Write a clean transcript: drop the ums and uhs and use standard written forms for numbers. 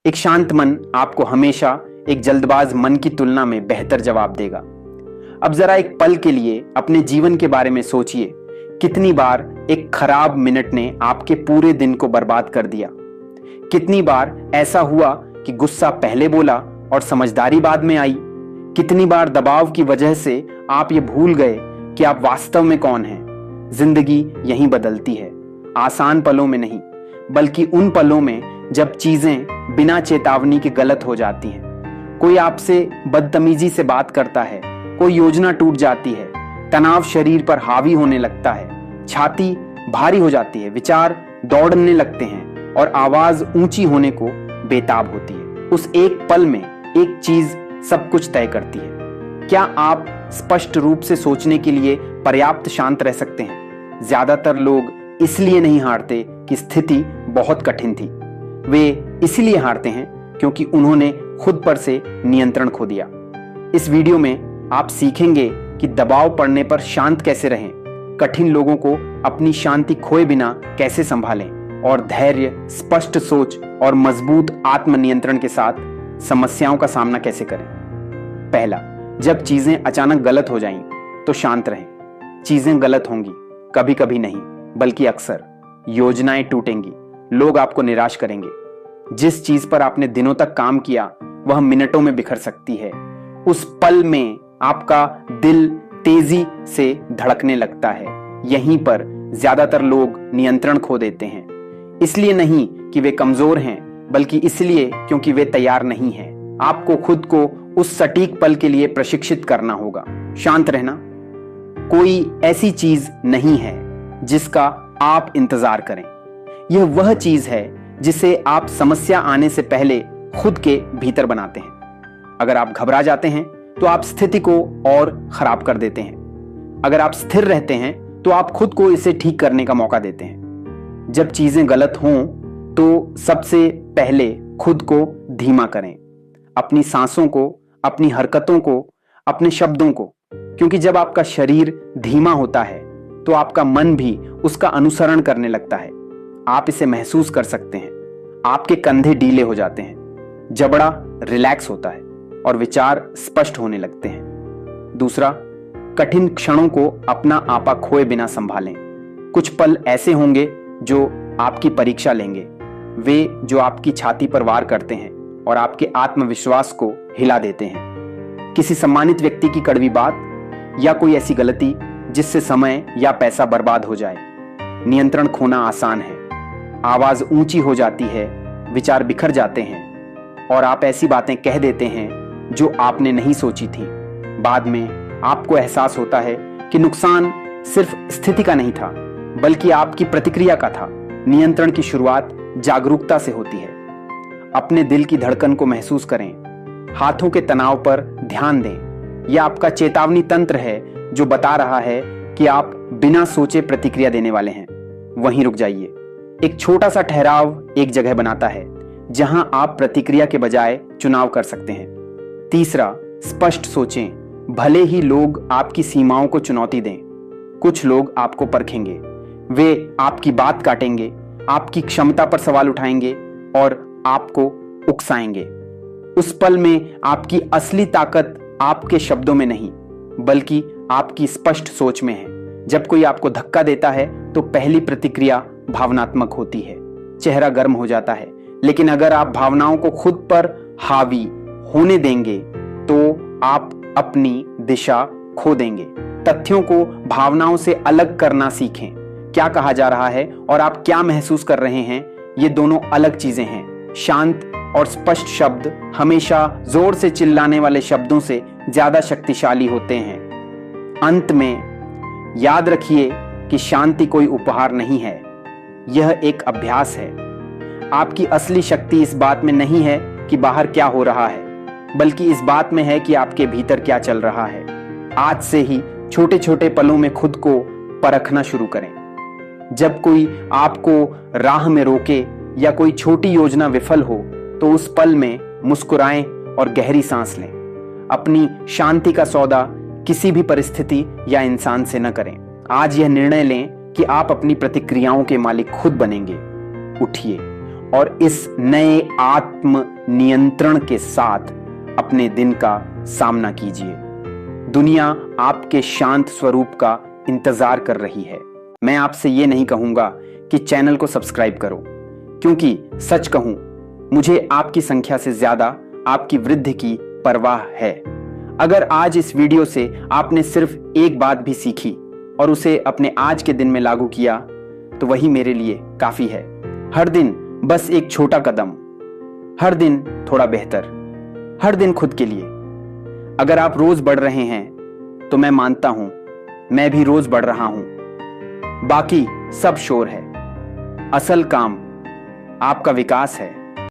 एक शांत मन आपको हमेशा एक जल्दबाज मन की तुलना में बेहतर जवाब देगा। अब जरा एक पल के लिए अपने जीवन के बारे में सोचिए, कितनी बार एक खराब मिनट ने आपके पूरे दिन को बर्बाद कर दिया। कितनी बार ऐसा हुआ कि गुस्सा पहले बोला और समझदारी बाद में आई। कितनी बार दबाव की वजह से आप ये भूल गए कि आप वास्तव में कौन हैं। जिंदगी यहीं बदलती है, आसान पलों में नहीं, बल्कि उन पलों में जब चीजें बिना चेतावनी के गलत हो जाती हैं। कोई आपसे बदतमीजी से बात करता है, कोई योजना टूट जाती है, तनाव शरीर पर हावी होने लगता है, छाती भारी हो जाती है, विचार दौड़ने लगते हैं और आवाज ऊंची होने को बेताब होती है। उस एक पल में एक चीज सब कुछ तय करती है। क्या आप स्पष्ट रूप से सोचने के लिए पर्याप्त शांत रह सकते हैं? ज्यादातर लोग इसलिए नहीं हारते कि स्थिति बहुत कठिन थी, वे इसलिए हारते हैं क्योंकि उन्होंने खुद पर से नियंत्रण खो दिया। इस वीडियो में आप सीखेंगे कि दबाव पड़ने पर शांत कैसे रहें, कठिन लोगों को अपनी शांति खोए बिना कैसे संभालें और धैर्य, स्पष्ट सोच और मजबूत आत्मनियंत्रण के साथ समस्याओं का सामना कैसे करें। पहला, जब चीजें अचानक गलत हो जाएं तो शांत रहें। चीजें गलत होंगी, कभी कभी नहीं बल्कि अक्सर। योजनाएं टूटेंगी, लोग आपको निराश करेंगे। जिस चीज पर आपने दिनों तक काम किया वह मिनटों में बिखर सकती है। उस पल में आपका दिल तेजी से धड़कने लगता है। यहीं पर ज्यादातर लोग नियंत्रण खो देते हैं, इसलिए नहीं कि वे कमजोर हैं, बल्कि इसलिए क्योंकि वे तैयार नहीं हैं। आपको खुद को उस सटीक पल के लिए प्रशिक्षित करना होगा। शांत रहना कोई ऐसी चीज नहीं है जिसका आप इंतजार करें। यह वह चीज है जिसे आप समस्या आने से पहले खुद के भीतर बनाते हैं। अगर आप घबरा जाते हैं तो आप स्थिति को और खराब कर देते हैं। अगर आप स्थिर रहते हैं तो आप खुद को इसे ठीक करने का मौका देते हैं। जब चीजें गलत हों तो सबसे पहले खुद को धीमा करें, अपनी सांसों को, अपनी हरकतों को, अपने शब्दों को, क्योंकि जब आपका शरीर धीमा होता है तो आपका मन भी उसका अनुसरण करने लगता है। आप इसे महसूस कर सकते हैं। आपके कंधे ढीले हो जाते हैं, जबड़ा रिलैक्स होता है और विचार स्पष्ट होने लगते हैं। दूसरा, कठिन क्षणों को अपना आपा खोए बिना संभालें। कुछ पल ऐसे होंगे जो आपकी परीक्षा लेंगे, वे जो आपकी छाती पर वार करते हैं और आपके आत्मविश्वास को हिला देते हैं। किसी सम्मानित व्यक्ति की कड़वी बात या कोई ऐसी गलती जिससे समय या पैसा बर्बाद हो जाए। नियंत्रण खोना आसान है, आवाज ऊंची हो जाती है, विचार बिखर जाते हैं और आप ऐसी बातें कह देते हैं जो आपने नहीं सोची थी। बाद में आपको एहसास होता है कि नुकसान सिर्फ स्थिति का नहीं था, बल्कि आपकी प्रतिक्रिया का था। नियंत्रण की शुरुआत जागरूकता से होती है। अपने दिल की धड़कन को महसूस करें, हाथों के तनाव पर ध्यान दें। यह आपका चेतावनी तंत्र है जो बता रहा है कि आप बिना सोचे प्रतिक्रिया देने वाले हैं। वहीं रुक जाइए। एक छोटा सा ठहराव एक जगह बनाता है जहां आप प्रतिक्रिया के बजाय चुनाव कर सकते हैं। तीसरा, स्पष्ट सोचें, भले ही लोग आपकी सीमाओं को चुनौती दें। कुछ लोग आपको परखेंगे, वे आपकी बात काटेंगे, आपकी क्षमता पर सवाल उठाएंगे और आपको उकसाएंगे। उस पल में आपकी असली ताकत आपके शब्दों में नहीं, बल्कि आपकी स्पष्ट सोच में है। जब कोई आपको धक्का देता है तो पहली प्रतिक्रिया भावनात्मक होती है, चेहरा गर्म हो जाता है। लेकिन अगर आप भावनाओं को खुद पर हावी होने देंगे तो आप अपनी दिशा खो देंगे। तथ्यों को भावनाओं से अलग करना सीखें। क्या कहा जा रहा है और आप क्या महसूस कर रहे हैं, ये दोनों अलग चीजें हैं। शांत और स्पष्ट शब्द हमेशा जोर से चिल्लाने वाले शब्दों से ज्यादा शक्तिशाली होते हैं। अंत में याद रखिए कि शांति कोई उपहार नहीं है, यह एक अभ्यास है। आपकी असली शक्ति इस बात में नहीं है कि बाहर क्या हो रहा है, बल्कि इस बात में है कि आपके भीतर क्या चल रहा है। आज से ही छोटे छोटे पलों में खुद को परखना शुरू करें। जब कोई आपको राह में रोके या कोई छोटी योजना विफल हो तो उस पल में मुस्कुराएं और गहरी सांस लें। अपनी शांति का सौदा किसी भी परिस्थिति या इंसान से न करें। आज यह निर्णय लें कि आप अपनी प्रतिक्रियाओं के मालिक खुद बनेंगे। उठिए और इस नए आत्म नियंत्रण के साथ अपने दिन का सामना कीजिए। दुनिया आपके शांत स्वरूप का इंतजार कर रही है। मैं आपसे ये नहीं कहूंगा कि चैनल को सब्सक्राइब करो, क्योंकि सच कहूं मुझे आपकी संख्या से ज्यादा आपकी वृद्धि की परवाह है। अगर आज इस वीडियो से आपने सिर्फ एक बात भी सीखी और उसे अपने आज के दिन में लागू किया तो वही मेरे लिए काफी है। हर दिन बस एक छोटा कदम, हर दिन थोड़ा बेहतर, हर दिन खुद के लिए। अगर आप रोज बढ़ रहे हैं तो मैं मानता हूं मैं भी रोज बढ़ रहा हूं। बाकी सब शोर है, असल काम आपका विकास है।